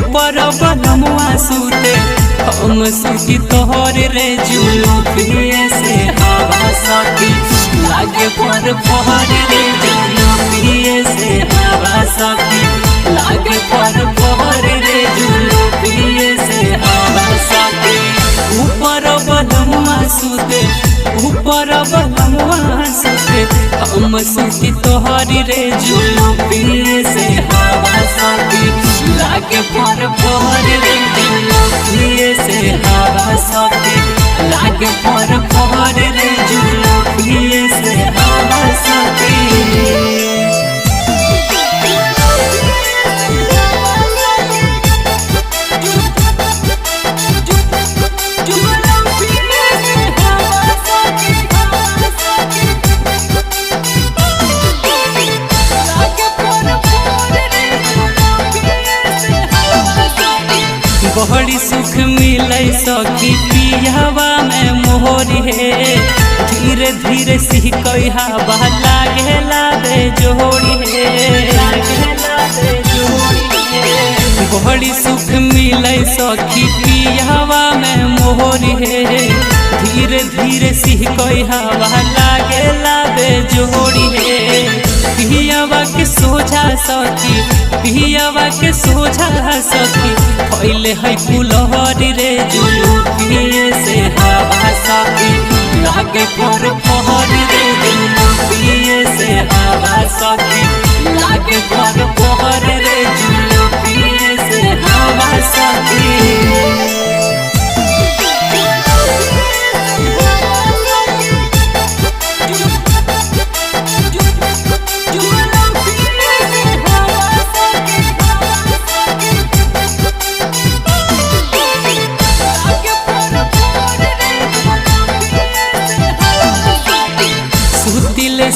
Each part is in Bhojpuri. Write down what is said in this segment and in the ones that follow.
ऊपर बनमुआ सूते हम सूती तोहर रे जुलूफिए से हवा सकी लागे पर पहर रे जुलूफिए से हवा सकी लागे पर पहर रे जुलूफिए से हवा सकी ऊपर बनमुआ सूते ऊपर बनमुआ सूते हम सूती तोहर रे जुलूफिए से हवा सकी लागे पर पहर रे जुलूफिए से हवा सकी लागे पर पहर रे जुलूफिए से हवा सकी बड़ी सुख मिले सखी पियावा में मोहरी है धीरे धीरे सिहकई हवा लागेला दे जोड़ी है बड़ी सुख मिले सखी पियावा में मोहरी है धीरे धीरे सिहकई हवा लागेला दे जोड़ी है पियावा के सोझा सखी पियावा के सोझा सखी पहले है कुलहरी रे जुलूफिए से हवा सकी लागे पर पहर रे जुलूफिए से हवा सकी लागे पर पहर रे जुलूफिए से हवा सकी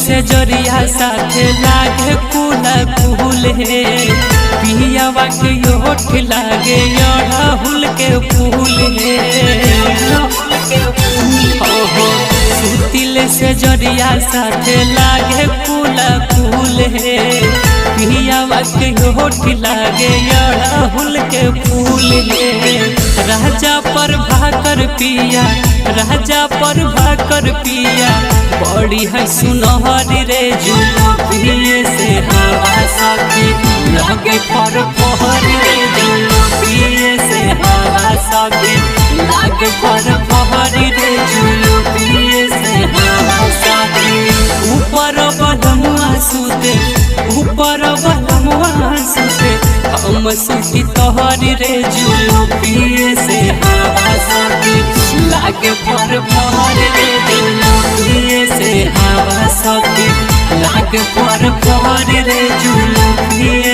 से जरिया साथे लागे कुला कुल है पियावा के योठ लागे अड़हुल के फूल है सुतिल से जरिया साथे लागे कुला कुल है पियावा के योठ लागे अड़हुल के फूल है राजा पर भाकर पिया राजा पर भाकर पिया बड़ी है सुनहरी रे जुलूफिए से हवा सकी लागे पर पहर रे जुलूफिए से हवा सकी लागे पर पहर रे जुलूफिए से हवा सकी ऊपर बनमुआ सूते ऊपर बनमुआ सूते हम सूती तोहर रे जुलूफिए से हवा सकी लागे पर पहर रे जुलूफिए से हवा सकी लागे पर पहर रे जुलूफिए